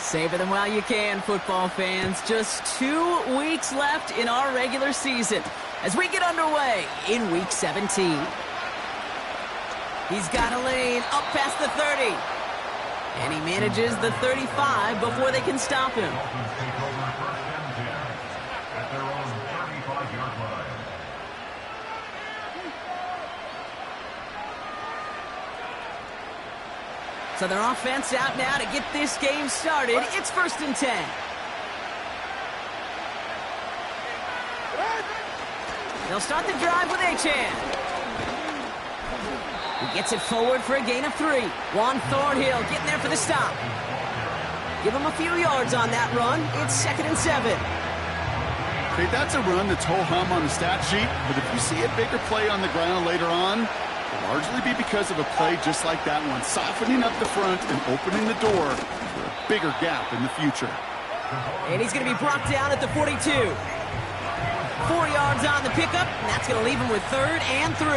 Savor them while you can, football fans. Just 2 weeks left in our regular season as we get underway in Week 17. He's got a lane up past the 30. And he manages the 35 before they can stop him. So their offense out now to get this game started. It's 1st and 10. They'll start the drive with Achan. He gets it forward for a gain of 3. Juan Thornhill getting there for the stop. Give him a few yards on that run. It's 2nd and 7. Okay, that's a run that's ho-hum on the stat sheet, but if you see a bigger play on the ground later on, it'll largely be because of a play just like that one, softening up the front and opening the door for a bigger gap in the future. And he's going to be brought down at the 42. 4 yards on the pickup, and that's going to leave him with 3rd and 3.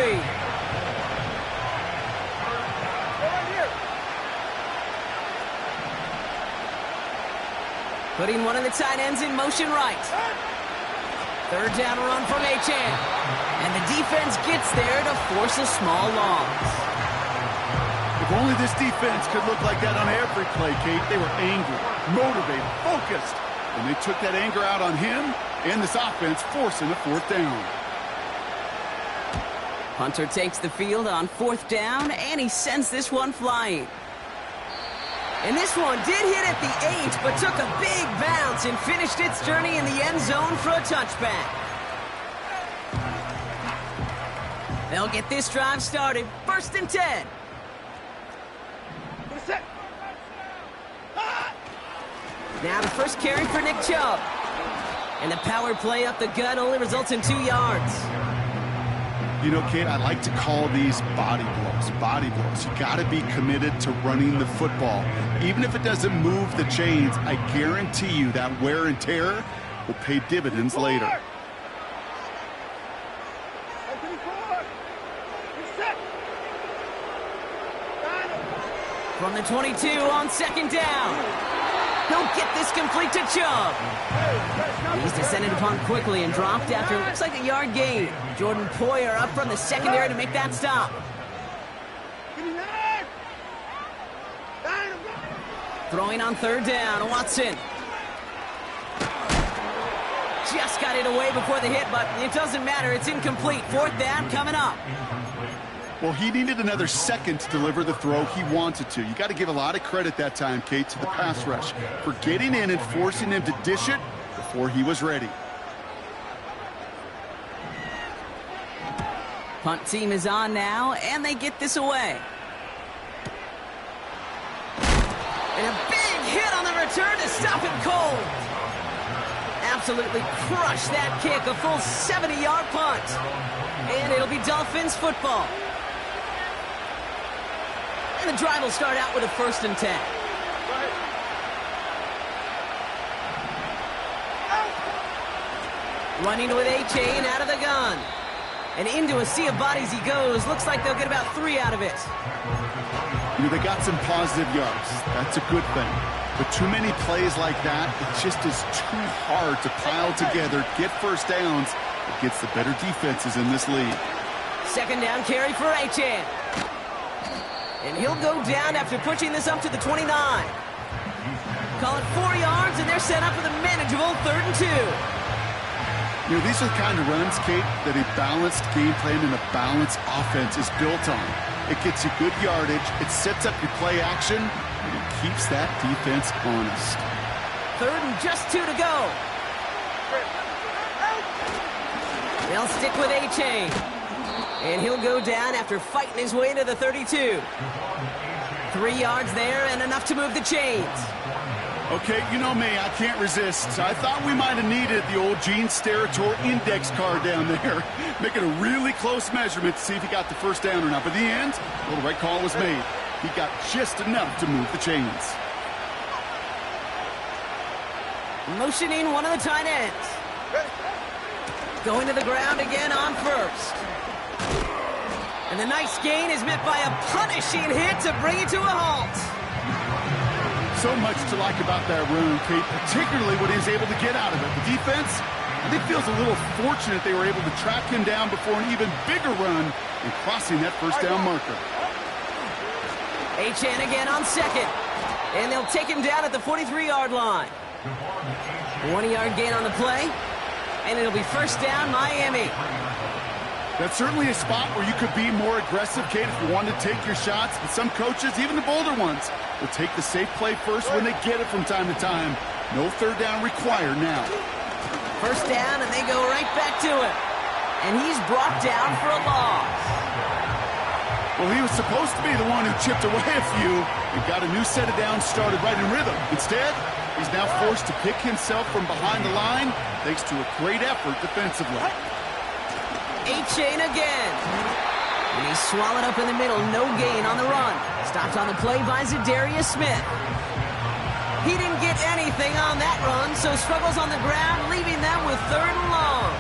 Putting one of the tight ends in motion right. 3rd down run from Achan. And the defense gets there to force a small loss. If only this defense could look like that on every play, Kate. They were angry, motivated, focused. And they took that anger out on him and this offense, forcing a 4th down. Hunter takes the field on 4th down, and he sends this one flying. And this one did hit at the 8, but took a big bounce and finished its journey in the end zone for a touchback. They'll get this drive started. 1st and 10. Now the first carry for Nick Chubb. And the power play up the gut only results in 2 yards. You know, Kate, I like to call these body blows. Body blows. You got to be committed to running the football. Even if it doesn't move the chains, I guarantee you that wear and tear will pay dividends later. From the 22 on 2nd down. He'll get this complete to Chubb. He's descended upon quickly and dropped after it looks like a yard gain. Jordan Poyer up from the secondary to make that stop. Throwing on 3rd down, Watson. Just got it away before the hit, but it doesn't matter. It's incomplete. 4th down coming up. Well, he needed another second to deliver the throw he wanted to. You got to give a lot of credit that time, Kate, to the pass rush for getting in and forcing him to dish it before he was ready. Punt team is on now, and they get this away. And a big hit on the return to stop him cold. Absolutely crushed that kick, a full 70-yard punt. And it'll be Dolphins football. And the drive will start out with a 1st and 10. Running with Achan out of the gun. And into a sea of bodies he goes. Looks like they'll get about 3 out of it. You know, they got some positive yards. That's a good thing. But too many plays like that, it just is too hard to pile together, get 1st downs against the better defenses in this league. 2nd down carry for Achan. And he'll go down after pushing this up to the 29. Call it 4 yards, and they're set up with a manageable 3rd and 2. You know, these are the kind of runs, Kate, that a balanced game plan and a balanced offense is built on. It gets you good yardage, it sets up your play action, and it keeps that defense honest. 3rd and just 2 to go. They'll stick with Achan. And he'll go down after fighting his way into the 32. 3 yards there and enough to move the chains. Okay, you know me, I can't resist. I thought we might have needed the old Gene Steratore index card down there, making a really close measurement to see if he got the 1st down or not. But in the end, well, the right call was made. He got just enough to move the chains. Motioning one of the tight ends. Going to the ground again on 1st. And the nice gain is met by a punishing hit to bring it to a halt. so much to like about that run, Kate, particularly what he was able to get out of it. The defense, I think, feels a little fortunate they were able to track him down before an even bigger run and crossing that first down marker. Achane again on second. And they'll take him down at the 43-yard line. 1-yard gain on the play. And it'll be first down, Miami. That's certainly a spot where you could be more aggressive, Kate, if you want to take your shots. And some coaches, even the bolder ones, will take the safe play first when they get it from time to time. No third down required now. First down, and they go right back to him. And he's brought down for a loss. Well, he was supposed to be the one who chipped away a few and got a new set of downs started right in rhythm. Instead, he's now forced to pick himself from behind the line thanks to a great effort defensively. Achane again. And he's swallowed up in the middle. No gain on the run. Stopped on the play by Zadarius Smith. He didn't get anything on that run, so struggles on the ground, leaving them with 3rd and long.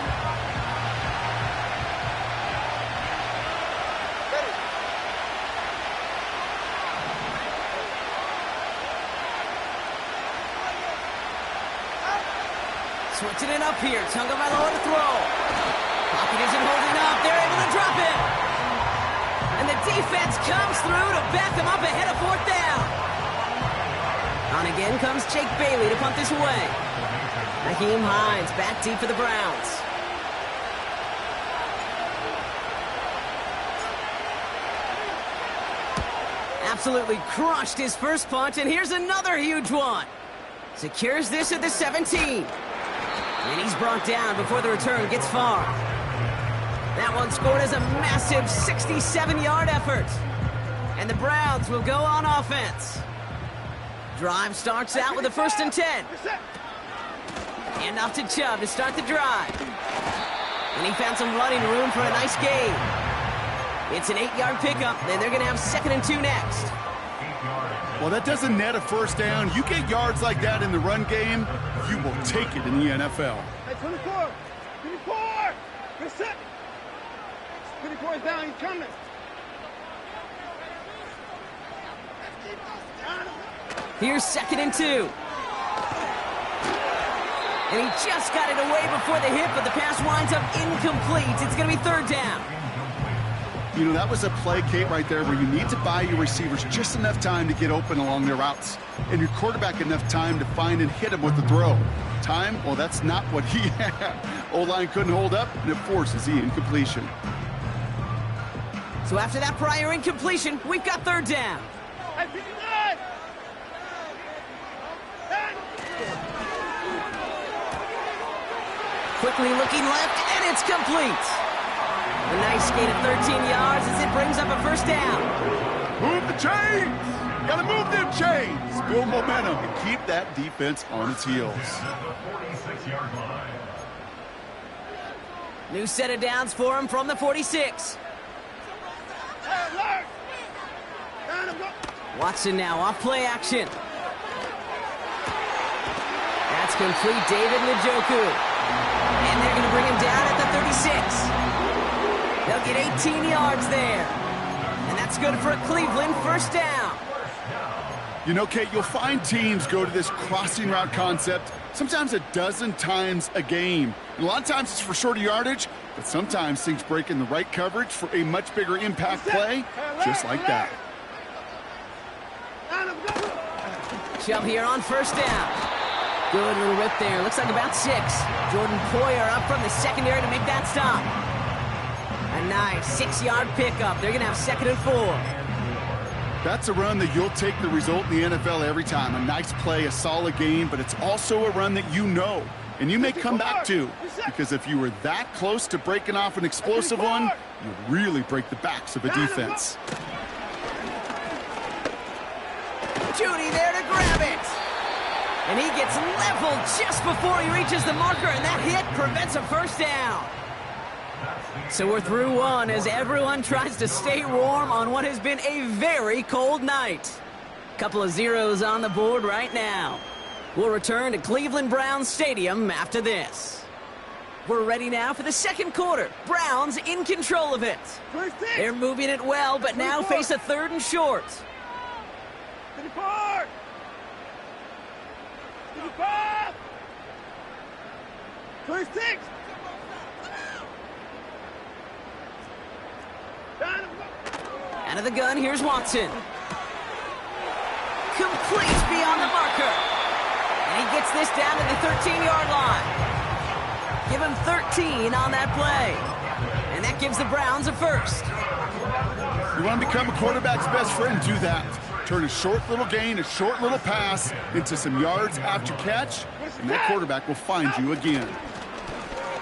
Switching it up here. Tagovailoa to throw. Pocket isn't holding up. They're able to drop it. And the defense comes through to back them up ahead of 4th down. On again comes Jake Bailey to punt this away. Raheem Hines back deep for the Browns. Absolutely crushed his first punt, and here's another huge one. Secures this at the 17. And he's brought down before the return gets far. That one scored as a massive 67-yard effort. And the Browns will go on offense. Drive starts out with a 1st and 10. And off to Chubb to start the drive. And he found some running room for a nice gain. It's an 8-yard pickup, and they're going to have 2nd and 2 next. Well, that doesn't net a first down. You get yards like that in the run game, you will take it in the NFL. Hey, 24! 24! Good set! 24 is down, he's coming. Here's 2nd and 2. And he just got it away before the hit, but the pass winds up incomplete. It's going to be 3rd down. You know, that was a play, Kate, right there where you need to buy your receivers just enough time to get open along their routes. And your quarterback enough time to find and hit him with the throw. Time? Well, that's not what he had. O-line couldn't hold up, and it forces the incompletion. So after that prior incompletion, we've got 3rd down. Hey, 59! Quickly looking left, and it's complete. A nice gain of 13 yards as it brings up a 1st down. Move the chains! Gotta move them chains! Build momentum and keep that defense on its heels. New set of downs for him from the 46. Watson now off play action. That's complete, David Njoku. And they're going to bring him down at the 36. They'll get 18 yards there. And that's good for a Cleveland 1st down. You know, Kate, you'll find teams go to this crossing route concept sometimes a dozen times a game. And a lot of times it's for shorter yardage, but sometimes things break in the right coverage for a much bigger impact play, just like that. Chubb here on 1st down. Good little rip there. Looks like about 6. Jordan Poyer up from the secondary to make that stop. A nice 6-yard pickup. They're going to have 2nd and 4. That's a run that you'll take the result in the NFL every time. A nice play, a solid game, but it's also a run that you know. And you may come back to, because if you were that close to breaking off an explosive one, you really break the backs of a defense. Judy there to grab it. And he gets leveled just before he reaches the marker, and that hit prevents a 1st down. So we're through one as everyone tries to stay warm on what has been a very cold night. Couple of zeros on the board right now. We'll return to Cleveland Browns Stadium after this. We're ready now for the 2nd quarter. Browns in control of it. They're moving it well, but now face a 3rd and short. 24! 55! 26! Out of the gun, here's Watson. Complete beyond the marker. And he gets this down to the 13-yard line. Give him 13 on that play. And that gives the Browns a first. You want to become a quarterback's best friend? Do that. Turn a short little gain, a short little pass into some yards after catch, and that quarterback will find you again.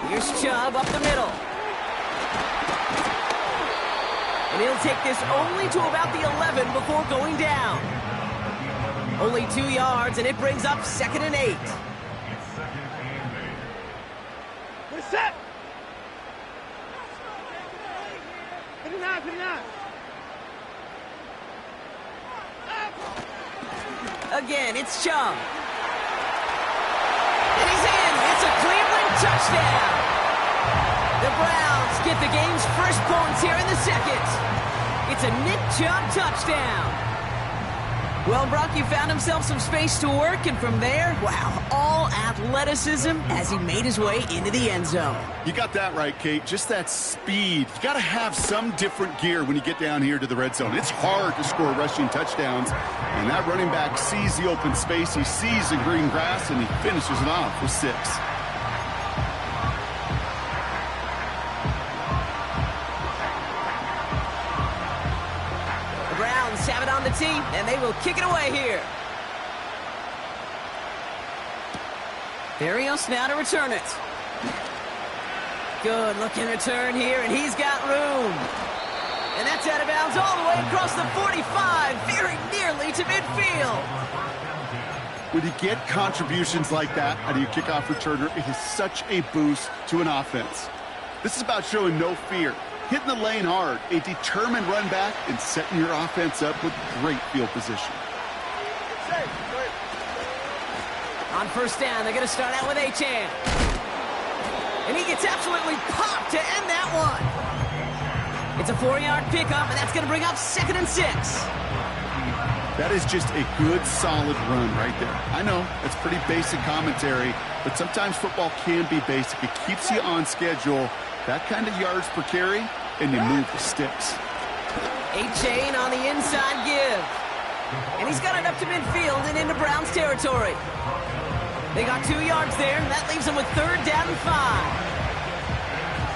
Here's Chubb up the middle. And he'll take this only to about the 11 before going down. Only 2 yards, and it brings up 2nd and 8. We're set! 59, 59. Again, it's Chubb. And he's in. It's a Cleveland touchdown. The Browns get the game's first points here in the second. It's a Nick Chubb touchdown. Well, Brock, he found himself some space to work, and from there, wow, all athleticism as he made his way into the end zone. You got that right, Kate. Just that speed. You got to have some different gear when you get down here to the red zone. It's hard to score rushing touchdowns, and that running back sees the open space, he sees the green grass, and he finishes it off with 6. Have it on the tee, and they will kick it away here. Barrios now to return it. Good looking return here, and he's got room. And that's out of bounds all the way across the 45, very nearly to midfield. When you get contributions like that out of your kickoff returner, it is such a boost to an offense. This is about showing no fear. Hitting the lane hard, a determined run back, and setting your offense up with great field position. On first down, they're going to start out with Achane. And he gets absolutely popped to end that one. It's a 4-yard pickup, and that's going to bring up 2nd and 6. That is just a good, solid run right there. I know, that's pretty basic commentary, but sometimes football can be basic. It keeps you on schedule. That kind of yards per carry, and you move the sticks. Achane on the inside give. And he's got it up to midfield and into Browns territory. They got 2 yards there, and that leaves them with 3rd down and 5.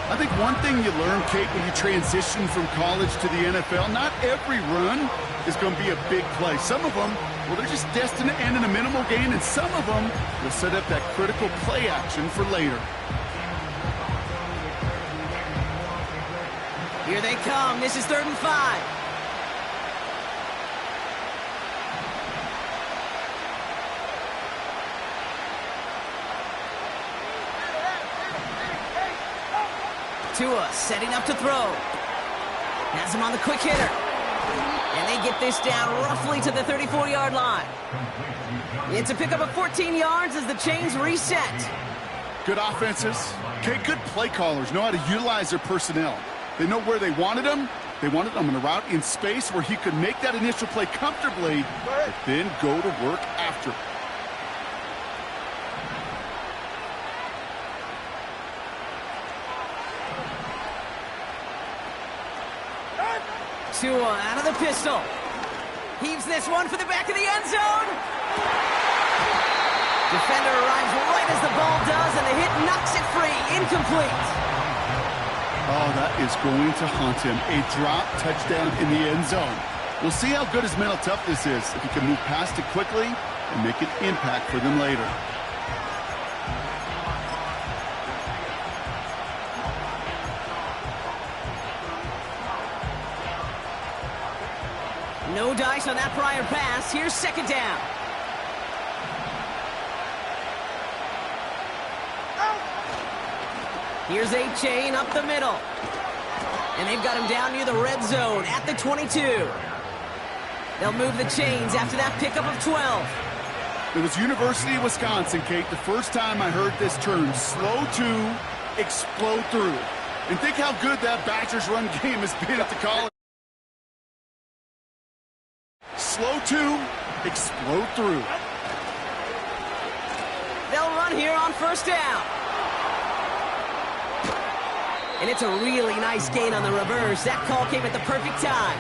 I think one thing you learn, Kate, when you transition from college to the NFL, not every run is going to be a big play. Some of them, well, they're just destined to end in a minimal gain, and some of them will set up that critical play action for later. Here they come. This is 3rd and 5. Tua setting up to throw. Has him on the quick hitter. And they get this down roughly to the 34-yard line. It's a pickup of 14 yards as the chains reset. Good offenses. Okay, good play callers know how to utilize their personnel. They know where they wanted him. They wanted him on a route in space where he could make that initial play comfortably, but then go to work after. Tua out of the pistol. Heaves this one for the back of the end zone. Defender arrives right as the ball does, and the hit knocks it free. Incomplete. Oh, that is going to haunt him. A drop touchdown in the end zone. We'll see how good his mental toughness is if he can move past it quickly and make an impact for them later. No dice on that prior pass. Here's 2nd down. Here's Achane up the middle. And they've got him down near the red zone at the 22. They'll move the chains after that pickup of 12. It was University of Wisconsin, Kate, the first time I heard this term, slow to explode through. And think how good that Badgers run game has been at the college. Slow to explode through. down here on first down. And it's a really nice gain on the reverse. That call came at the perfect time.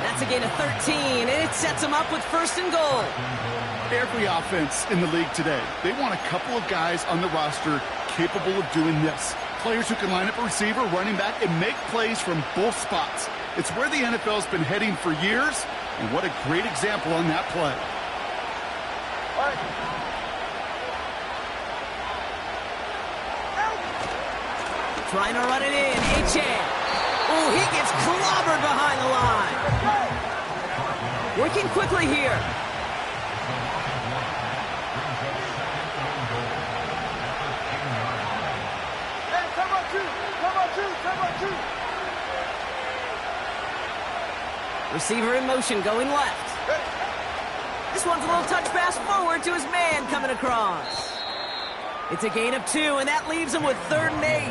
That's a gain of 13, and it sets them up with first and goal. Every offense in the league today, they want a couple of guys on the roster capable of doing this. Players who can line up a receiver, running back, and make plays from both spots. It's where the NFL's been heading for years, and what a great example on that play. Trying to run it in, Achane. Oh, he gets clobbered behind the line. Working quickly here. Receiver in motion, going left. This one's a little touch pass forward to his man coming across. It's a gain of 2, and that leaves him with 3rd and 8.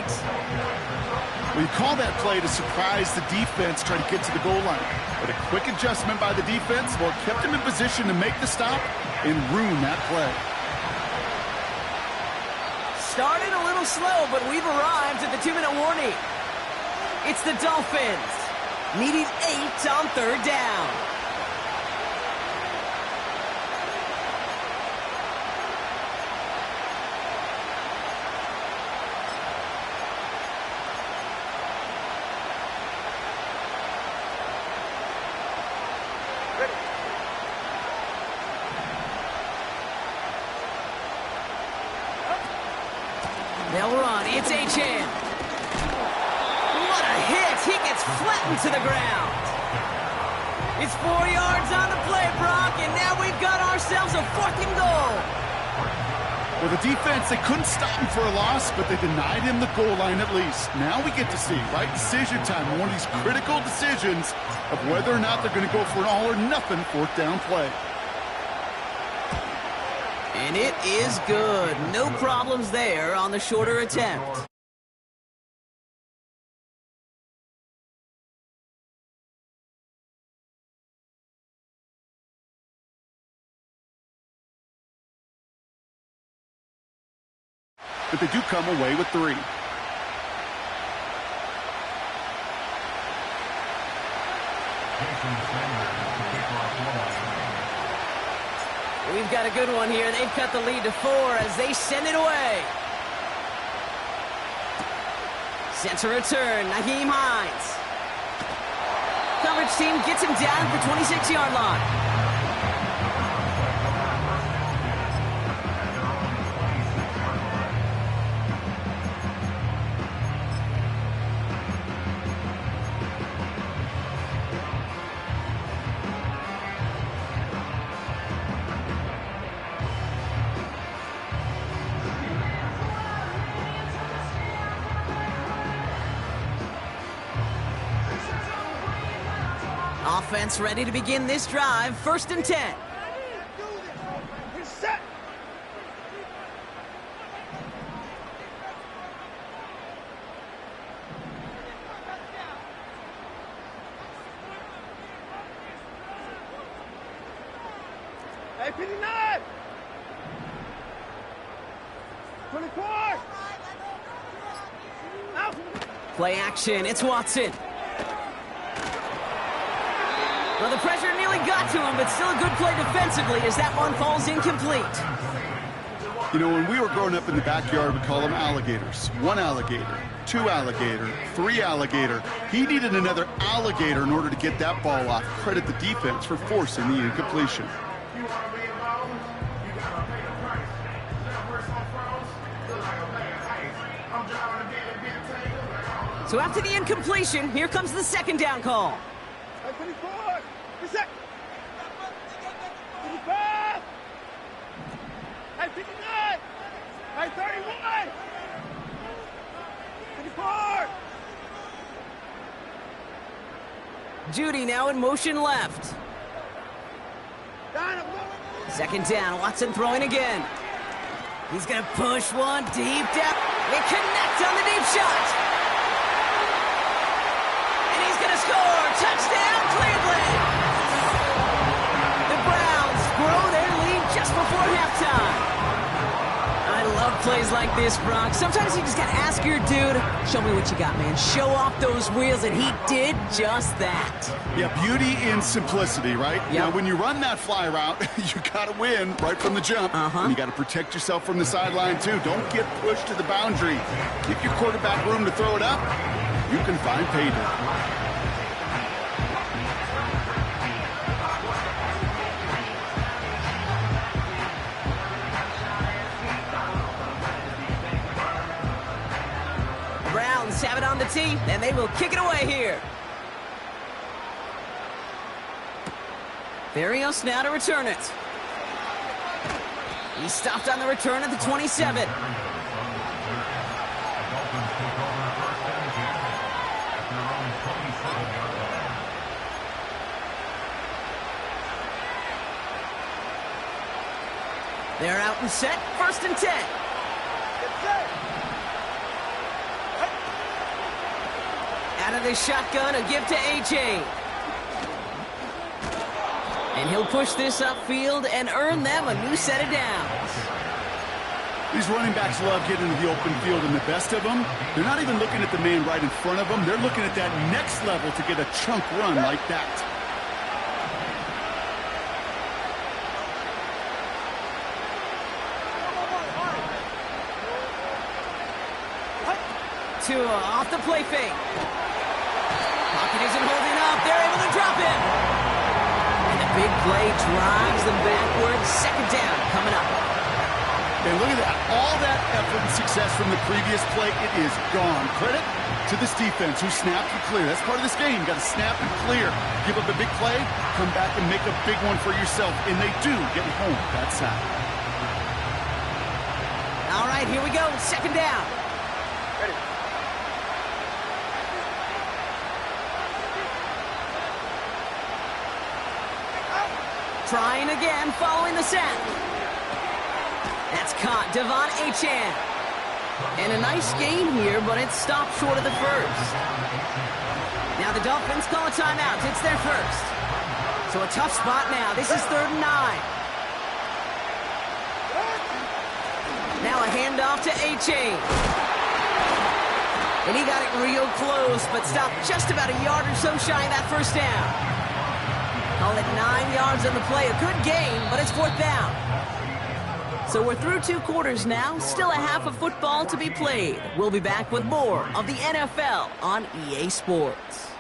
We call that play to surprise the defense, try to get to the goal line. But a quick adjustment by the defense, well, kept him in position to make the stop and ruin that play. Started a little slow, but we've arrived at the 2-minute warning. It's the Dolphins, needing 8 on 3rd down. They'll run. It's Achane. What a hit. He gets flattened to the ground. It's 4 yards on the play, Brock, and now we've got ourselves a 4th and goal. Well, the defense, they couldn't stop him for a loss, but they denied him the goal line at least. Now we get to see, right, decision time, one of these critical decisions of whether or not they're going to go for an all-or-nothing 4th down play. And it is good. No problems there on the shorter attempt. But they do come away with 3. We've got a good one here. They've cut the lead to 4 as they send it away. Sends a return, Nyheim Hines. Coverage team gets him down at the 26-yard line. Offense ready to begin this drive. 1st and 10. He's set. Hey, 59. 24. Out. Play action. It's Watson. Well, the pressure nearly got to him, but still a good play defensively as that one falls incomplete. You know, when we were growing up in the backyard, we call them alligators. 1 alligator, 2 alligator, 3 alligator. He needed another alligator in order to get that ball off. Credit the defense for forcing the incompletion. So after the incompletion, here comes the 2nd down call. Hey, 24. He's set. 55. Hey, 59. Hey, 31. 24. Judy now in motion left. 2nd down, Watson throwing again. He's going to push one deep down. They connect on the deep shot. And he's going to score. Touchdown, Cleveland. The Browns grow their lead just before halftime. plays like this, Brock. Sometimes you just gotta ask your dude, show me what you got, man. Show off those wheels, and he did just that. Yeah, beauty in simplicity, right? Yep. Now, when you run that fly route, you gotta win right from the jump. And you gotta protect yourself from the sideline, too. Don't get pushed to the boundary. Give your quarterback room to throw it up. You can find paydirt. Have it on the tee, and they will kick it away here. Barrios now to return it. He stopped on the return at the 27. They're out and set, 1st and 10. Out of the shotgun, a give to A.J. And he'll push this upfield and earn them a new set of downs. These running backs love getting into the open field, and the best of them, they're not even looking at the man right in front of them. They're looking at that next level to get a chunk run like that. Off the play fake. Pocket isn't holding up. They're able to drop him. And the big play drives them backwards. 2nd down coming up. And look at that. All that effort and success from the previous play, it is gone. Credit to this defense who snapped and clear. That's part of this game. You got to snap and clear. Give up a big play, come back and make a big one for yourself. And they do get home that side. All right, here we go. 2nd down. Ready. Trying again, following the sack. That's caught, Devon Achane. And a nice gain here, but it stopped short of the 1st. Now the Dolphins call a timeout. It's their 1st. So a tough spot now. This is 3rd and 9. Now a handoff to Achane. And he got it real close, but stopped just about a yard or so shy of that 1st down. Call it 9 yards on the play. A good gain, but it's 4th down. So we're through 2 quarters now. Still a half of football to be played. We'll be back with more of the NFL on EA Sports.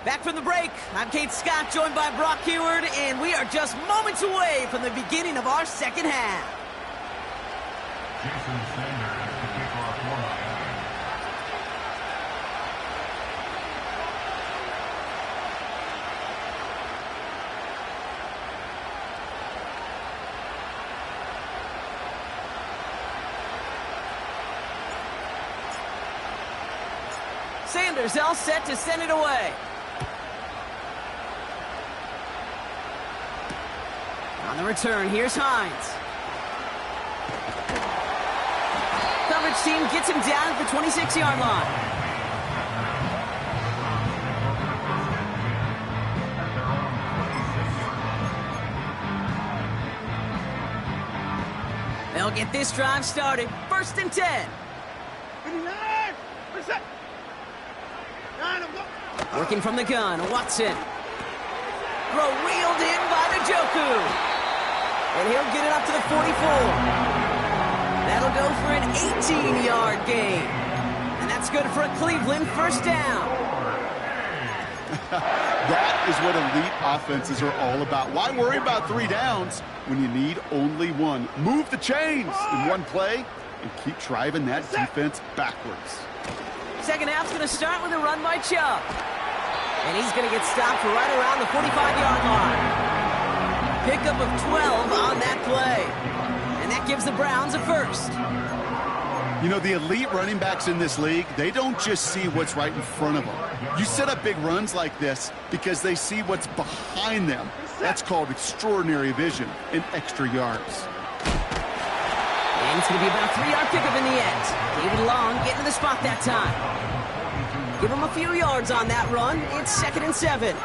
Back from the break, I'm Kate Scott, joined by Brock Heward, and we are just moments away from the beginning of our 2nd half. Jason Sanders to kick off one. Sanders all set to send it away. On the return, here's Hines. Coverage team gets him down at the 26-yard line. They'll get this drive started. 1st and 10. 59. Reset. 9 of them. Working from the gun, Watson. Throw reeled in by the Njoku. And he'll get it up to the 44. That'll go for an 18-yard gain. And that's good for a Cleveland 1st down. That is what elite offenses are all about. Why worry about 3 downs when you need only 1? Move the chains in one play and keep driving that defense backwards. 2nd half's going to start with a run by Chubb. And he's going to get stopped right around the 45-yard line. Pickup of 12 on that play. And that gives the Browns a 1st. You know, the elite running backs in this league, they don't just see what's right in front of them. You set up big runs like this because they see what's behind them. That's called extraordinary vision and extra yards. And it's going to be about a 3-yard pickup in the end. David Long getting to the spot that time. Give him a few yards on that run. It's 2nd and 7.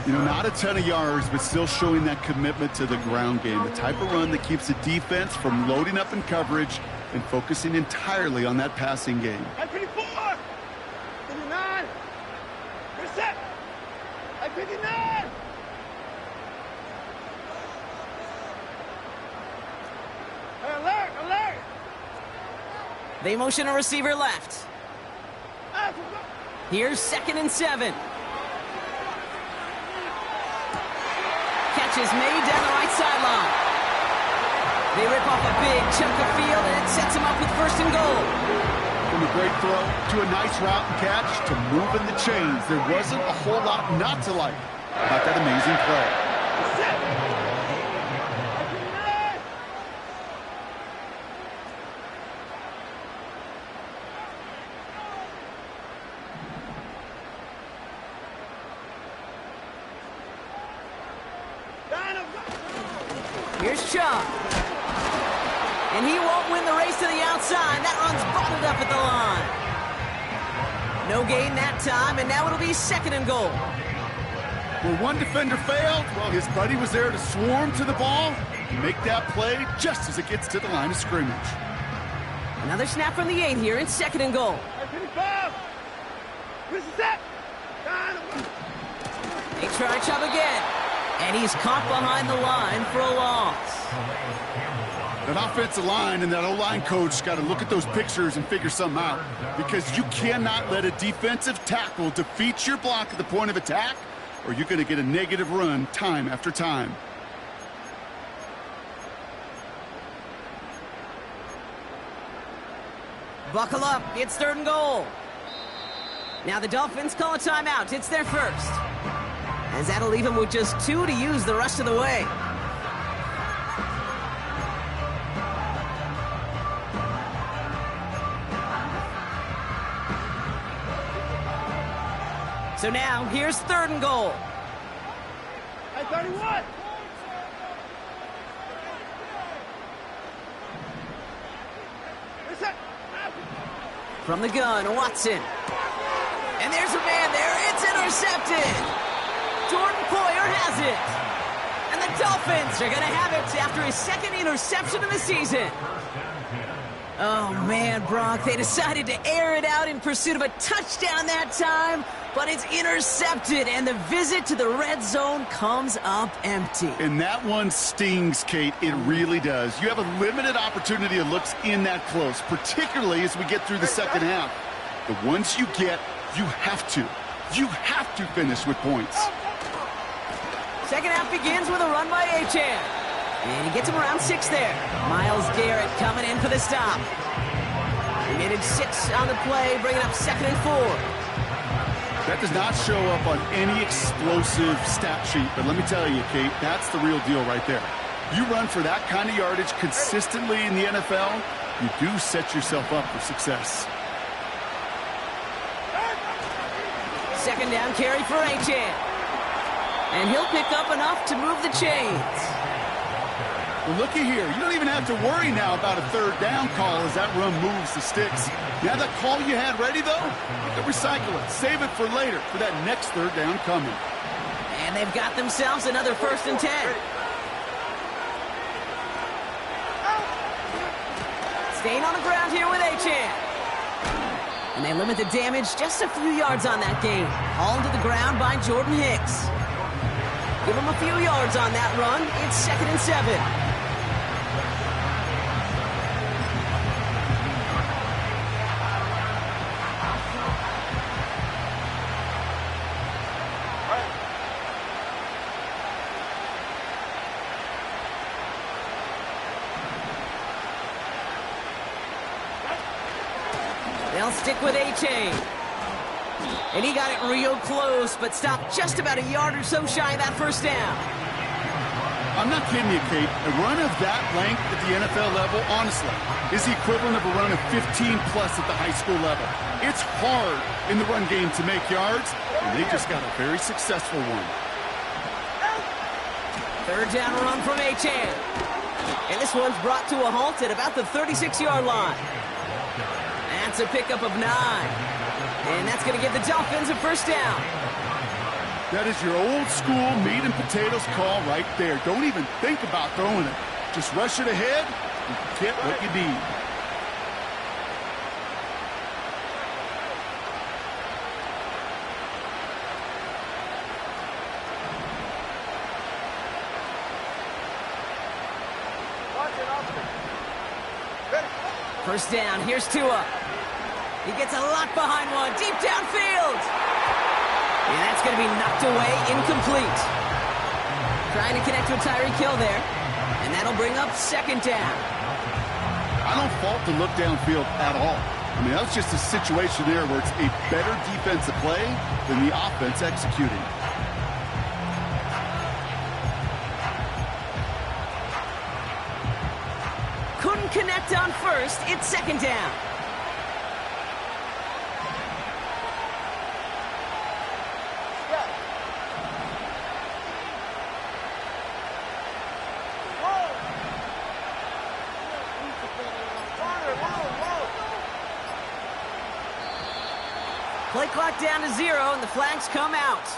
You know, not a ton of yards, but still showing that commitment to the ground game. The type of run that keeps the defense from loading up in coverage and focusing entirely on that passing game. 54! 59! Reset! 59! Alert! Alert! They motion a receiver left. Here's 2nd and 7. Catch is made down the right sideline. They rip off a big chunk of field, and it sets him up with 1st and goal. From a great throw to a nice route and catch to moving the chains, there wasn't a whole lot not to like about that amazing play. Here's Chubb. And he won't win the race to the outside. That run's bottled up at the line. No gain that time, and now it'll be 2nd and goal. Where one defender failed, well, his buddy was there to swarm to the ball and make that play just as it gets to the line of scrimmage. Another snap from the 8 here. It's 2nd and goal. 55! Reset! They try Chubb again. And he's caught behind the line for a loss. That offensive line and that O-line coach got to look at those pictures and figure something out, because you cannot let a defensive tackle defeat your block at the point of attack, or you're going to get a negative run time after time. Buckle up. It's 3rd and goal. Now the Dolphins call a timeout. It's their first. As that'll leave him with just 2 to use the rest of the way. So now, here's 3rd and goal. 31! Reset! From the gun, Watson. And there's a man there. It's intercepted. Jordan Poyer has it. And the Dolphins are going to have it after his 2nd interception of the season. Oh, man, Brock, they decided to air it out in pursuit of a touchdown that time, but it's intercepted, and the visit to the red zone comes up empty. And that one stings, Kate. It really does. You have a limited opportunity of looks in that close, particularly as we get through the 2nd half. The ones you get, you have to finish with points. 2nd half begins with a run by Achane. And he gets him around 6 there. Myles Garrett coming in for the stop. He made it 6 on the play, bringing up 2nd and 4. That does not show up on any explosive stat sheet, but let me tell you, Kate, that's the real deal right there. You run for that kind of yardage consistently in the NFL, you do set yourself up for success. 2nd down carry for Achane. And he'll pick up enough to move the chains. Well, looky here. You don't even have to worry now about a 3rd down call as that run moves the sticks. You have that call you had ready, though? You can recycle it. Save it for later for that next 3rd down coming. And they've got themselves another 1st and 10. Staying on the ground here with Achane. And they limit the damage just a few yards on that gain. Hauled to the ground by Jordan Hicks. Give him a few yards on that run. It's 2nd and 7. They'll stick with Achane. And he got it real close, but stopped just about a yard or so shy of that 1st down. I'm not kidding you, Kate. A run of that length at the NFL level, honestly, is the equivalent of a run of 15-plus at the high school level. It's hard in the run game to make yards, and they just got a very successful one. Third down run from Achan. And this one's brought to a halt at about the 36-yard line. That's a pickup of 9. And that's going to give the Dolphins a first down. That is your old school meat and potatoes call right there. Don't even think about throwing it. Just rush it ahead and get what you need. First down, here's Tua. He gets a lot behind one, deep downfield. And that's going to be knocked away, incomplete. Trying to connect with Tyreek Hill there. And that'll bring up second down. I don't fault the look downfield at all. I mean, that's just a situation there where it's a better defensive play than the offense executing. Couldn't connect on first. It's second down. Play clock down to 0, and the flags come out.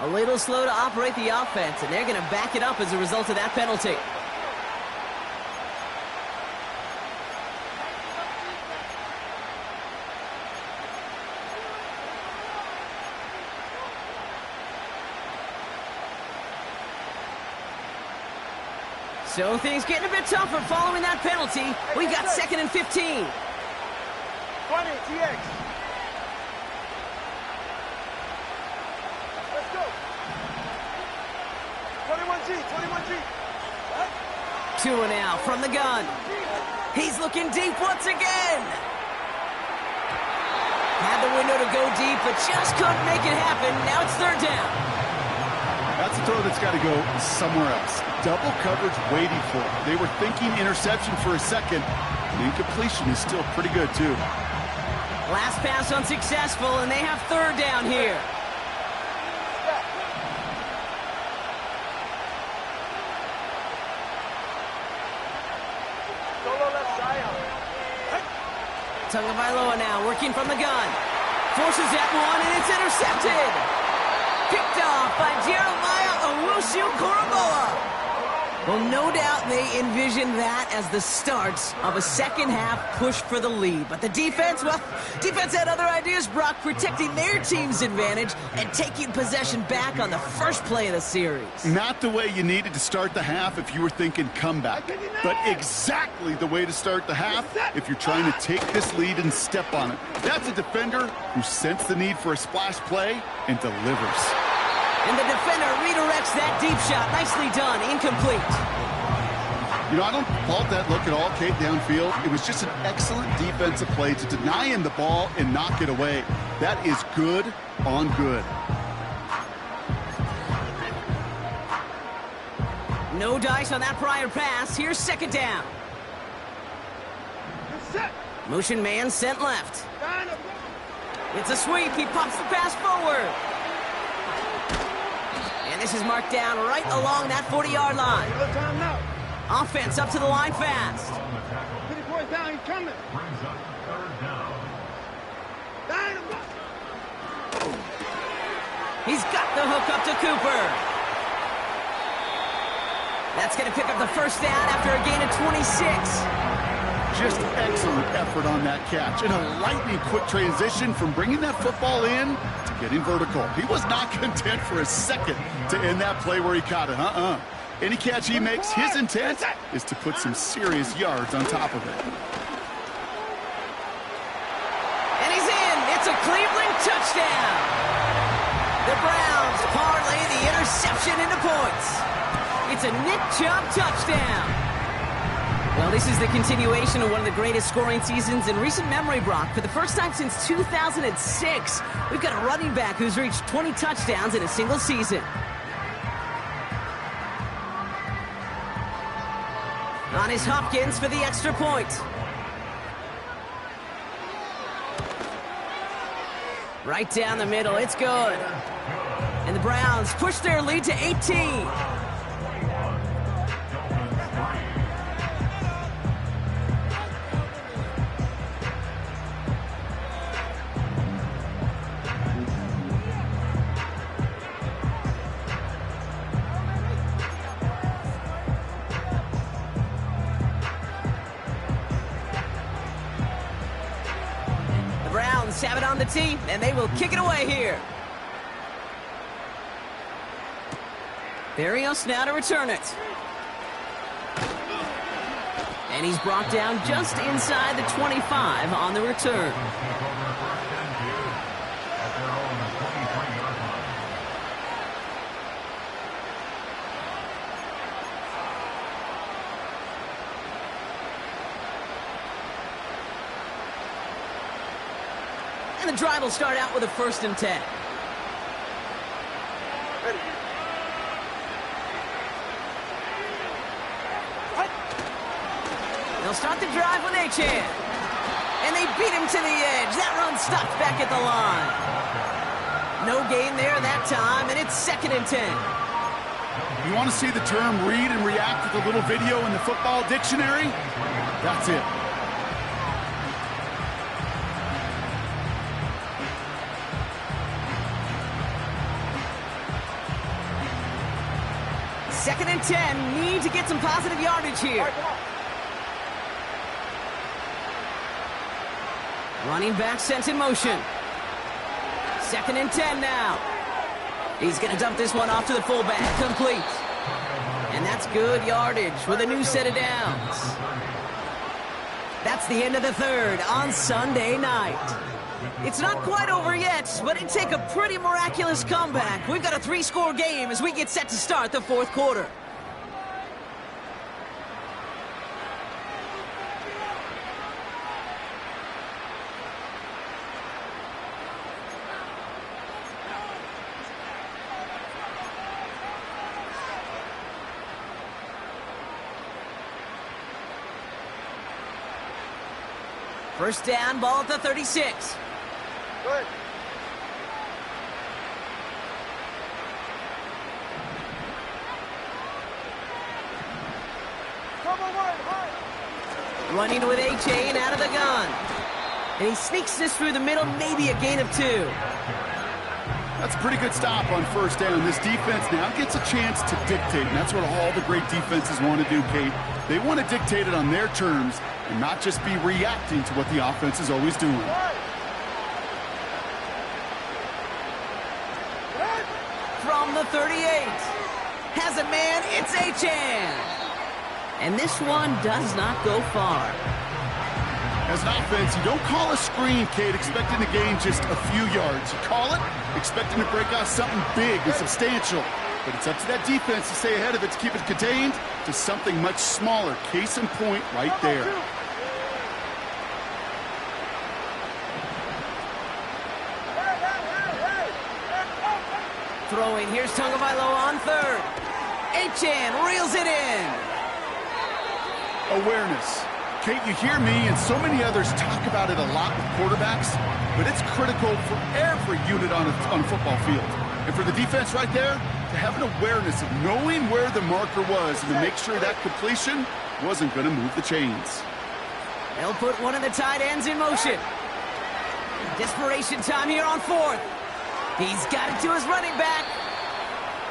A little slow to operate the offense, and they're going to back it up as a result of that penalty. So things getting a bit tougher following that penalty. We've got 2nd and 15. 20, TX. Let's go. 21G, 21G. Tua now from the gun. He's looking deep once again. Had the window to go deep, but just couldn't make it happen. Now it's third down. That's a throw that's got to go somewhere else. Double coverage waiting for it. They were thinking interception for a second. And incompletion is still pretty good, too. Last pass unsuccessful, and they have third down here. Solo left side. Tagovailoa now working from the gun. Forces that one, and it's intercepted. Picked off by Jeremiah Owusu-Koramoah. Well, no doubt they envisioned that as the start of a second-half push for the lead. But the defense, well, defense had other ideas, Brock, protecting their team's advantage and taking possession back on the first play of the series. Not the way you needed to start the half if you were thinking comeback, but exactly the way to start the half if you're trying to take this lead and step on it. That's a defender who sensed the need for a splash play and delivers. And the defender redirects that deep shot. Nicely done. Incomplete. You know, I don't fault that look at all, Kate, downfield. It was just an excellent defensive play to deny him the ball and knock it away. That is good on good. No dice on that prior pass. Here's second down. Motion man sent left. It's a sweep. He pops the pass forward. And this is marked down right along that 40-yard line. Offense up to the line fast. 54th down, he's coming. He's got the hook up to Cooper. That's going to pick up the first down after a gain of 26. Just excellent effort on that catch. And a lightning quick transition from bringing that football in to getting vertical. He was not content for a second to end that play where he caught it. Any catch he makes, his intent is to put some serious yards on top of it. And he's in. It's a Cleveland touchdown. The Browns parlay the interception into points. It's a Nick Chubb touchdown. Well, this is the continuation of one of the greatest scoring seasons in recent memory, Brock. For the first time since 2006, we've got a running back who's reached 20 touchdowns in a single season. On is Hopkins for the extra point. Right down the middle, it's good. And the Browns push their lead to 18. Browns have it on the tee, and they will kick it away here. Barrios now to return it. And he's brought down just inside the 25 on the return. And the drive will start out with a 1st and 10. Ready. They'll start the drive with Achan. And they beat him to the edge. That run stopped back at the line. No gain there that time, and it's 2nd and 10. You want to see the term read and react with a little video in the football dictionary? That's it. Second and 10. Need to get some positive yardage here. Running back sent in motion. 2nd and 10 now. He's going to dump this one off to the fullback. Complete. And that's good yardage with a new set of downs. That's the end of the 3rd on Sunday night. It's not quite over yet, but it'd take a pretty miraculous comeback. We've got a 3-score game as we get set to start the 4th quarter. First down, ball at the 36. Good. Come on, hard. Running with Achan out of the gun. And he sneaks this through the middle, maybe a gain of 2. That's a pretty good stop on 1st down. This defense now gets a chance to dictate, and that's what all the great defenses want to do, Kate. They want to dictate it on their terms and not just be reacting to what the offense is always doing. From the 38. Has a man, it's Achan. And this one does not go far. As an offense, you don't call a screen, Kate, expecting to gain just a few yards. You call it expecting to break out something big and substantial. But it's up to that defense to stay ahead of it, to keep it contained to something much smaller. Case in point right there. Throwing, here's Tagovailoa on 3rd. Achan reels it in. Awareness. Kate, you hear me and so many others talk about it a lot with quarterbacks, but it's critical for every unit on a football field. And for the defense right there, to have an awareness of knowing where the marker was and to make sure that completion wasn't going to move the chains. They'll put one of the tight ends in motion. Desperation time here on 4th. He's got it to his running back.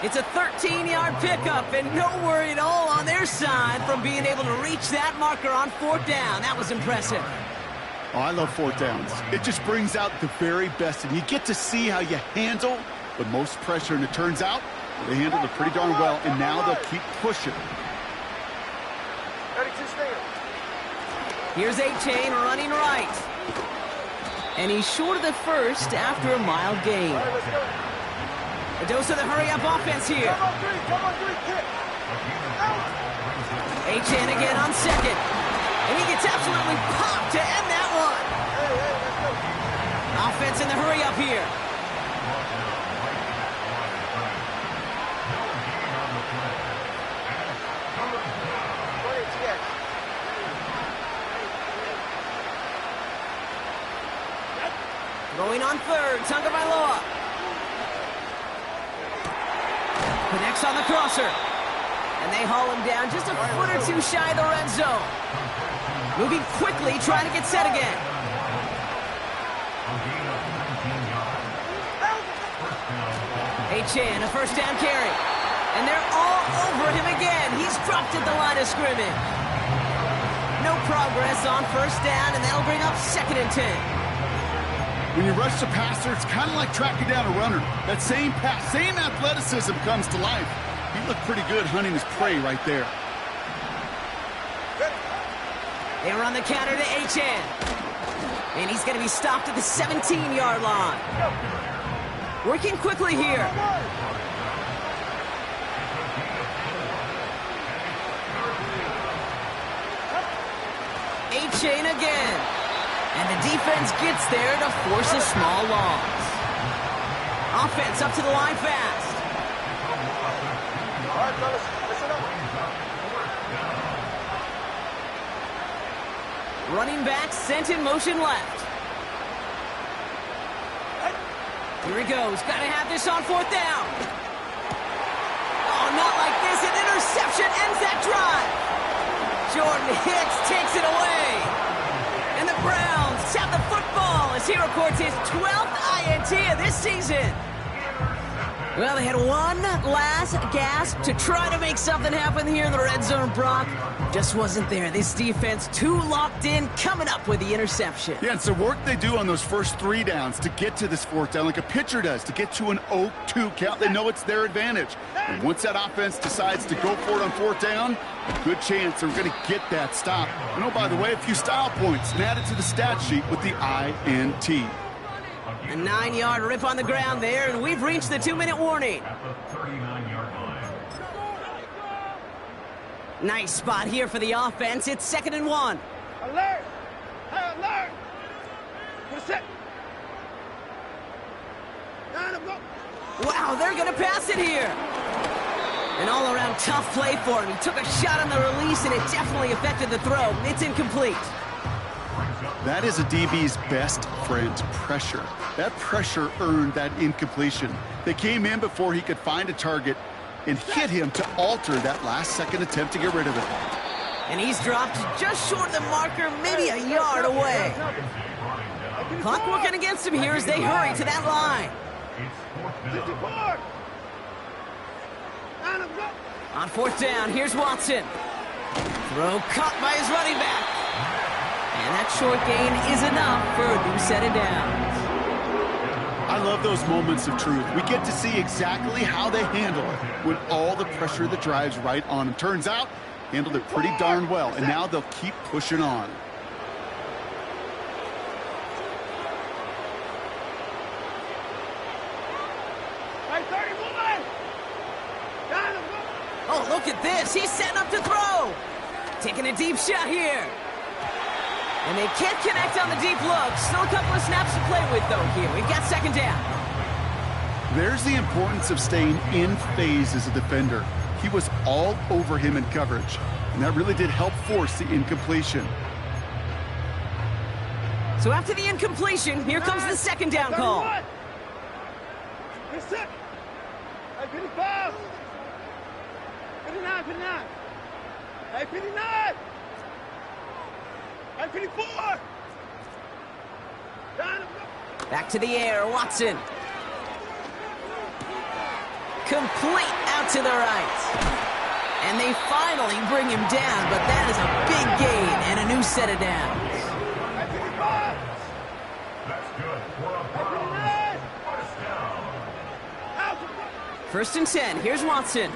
It's a 13-yard pickup, and no worry at all on their side from being able to reach that marker on 4th down. That was impressive. Oh, I love 4th downs. It just brings out the very best, and you get to see how you handle the most pressure, and it turns out they handled it pretty darn well, and now they'll keep pushing. Here's Achan running right. And he's short of the 1st after a mild gain. A dose of the hurry-up offense here. Come on, kick. Achan again on 2nd. And he gets absolutely popped to end that one. Offense in the hurry-up here. Going on 3rd, Tagovailoa. Connects on the crosser. And they haul him down just a foot or 2 shy of the red zone. Moving quickly, trying to get set again. Achan, a 1st down carry. And they're all over him again. He's dropped at the line of scrimmage. No progress on 1st down, and that'll bring up 2nd and 10. When you rush the passer, it's kind of like tracking down a runner. That same pass, same athleticism comes to life. He looked pretty good hunting his prey right there. They run the counter to HN. And he's going to be stopped at the 17-yard line. Working quickly here. HN again. And the defense gets there to force a small loss. Offense up to the line fast. All right, fellas, listen up. Running back sent in motion left. Here he goes. Got to have this on 4th down. Oh, not like this. An interception ends that drive. Jordan Hicks takes it away. And the Browns have the football as he records his 12th INT of this season. Well, they had one last gasp to try to make something happen here in the red zone, Brock. Just wasn't there. This defense too locked in, coming up with the interception. Yeah, it's the work they do on those first 3 downs to get to this 4th down, like a pitcher does, to get to an 0-2 count. They know it's their advantage. And once that offense decides to go for it on 4th down, a good chance they're going to get that stop. And oh, by the way, a few style points added to the stat sheet with the INT. A 9-yard rip on the ground there, and we've reached the 2-minute warning. At the 39-yard line. Nice spot here for the offense. It's 2nd and 1. Alert! Hey, alert! Put a set. Line up, go. Wow, they're going to pass it here. An all-around tough play for him. He took a shot on the release, and it definitely affected the throw. It's incomplete. That is a DB's best friend, pressure. That pressure earned that incompletion. They came in before he could find a target and hit him to alter that last-second attempt to get rid of it. And he's dropped just short of the marker, maybe a yard away. Clock working against him here as they hurry to that line. It's 4th down. 54. Line up, go. On 4th down, here's Watson. Throw caught by his running back. And that short gain is enough for a new set of downs. I love those moments of truth. We get to see exactly how they handle it when all the pressure that drives right on them. Turns out, handled it pretty darn well, and now they'll keep pushing on. Hey, 31. Line up, go. Oh, look at this. He's setting up to throw. Taking a deep shot here. And they can't connect on the deep look. Still a couple of snaps to play with, though, here. We've got 2nd down. There's the importance of staying in phase as a defender. He was all over him in coverage, and that really did help force the incompletion. So after the incompletion, here comes the 2nd down call. Get set. Hey, 55. 59, 59. Hey, 59. Hey, 54. Line up, go. Back to the air, Watson. Complete out to the right. And they finally bring him down, but that is a big gain and a new set of downs. Hey, 55. That's good. For a Hey, 59. first down. Out. 1st and 10, here's Watson.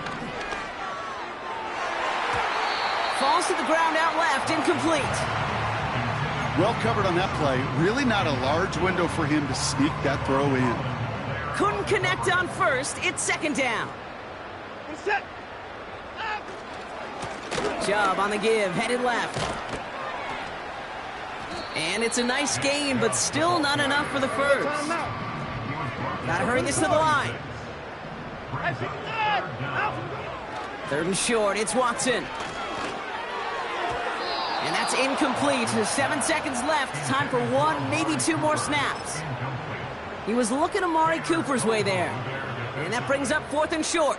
Falls to the ground out left, incomplete. Well covered on that play. Really not a large window for him to sneak that throw in. Couldn't connect on 1st, it's 2nd down. Get set. Out. Job on the give, headed left. And it's a nice gain, but still not enough for the first. Timeout. Gotta hurry this to the line. Hey, 59. Out. 3rd and short, it's Watson. And that's incomplete. 7 seconds left. Time for 1, maybe 2 more snaps. He was looking Amari Cooper's way there. And that brings up 4th and short.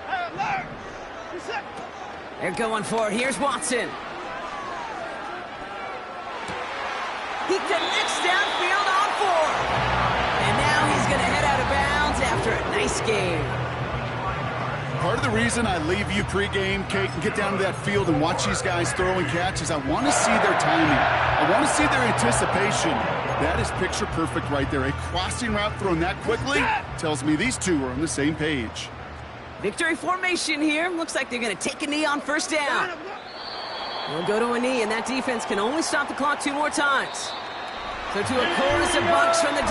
Hey, alert. Get set. They're going for it. Here's Watson. He connects downfield on 4. And now he's going to head out of bounds after a nice game. Part of the reason I leave you pregame, Kate, and get down to that field and watch these guys throw and catch is I want to see their timing. I want to see their anticipation. That is picture perfect right there. A crossing route thrown that quickly tells me these two are on the same page. Victory formation here. Looks like they're going to take a knee on first down. We'll go to a knee, and that defense can only stop the clock 2 more times. So to a chorus of bucks from the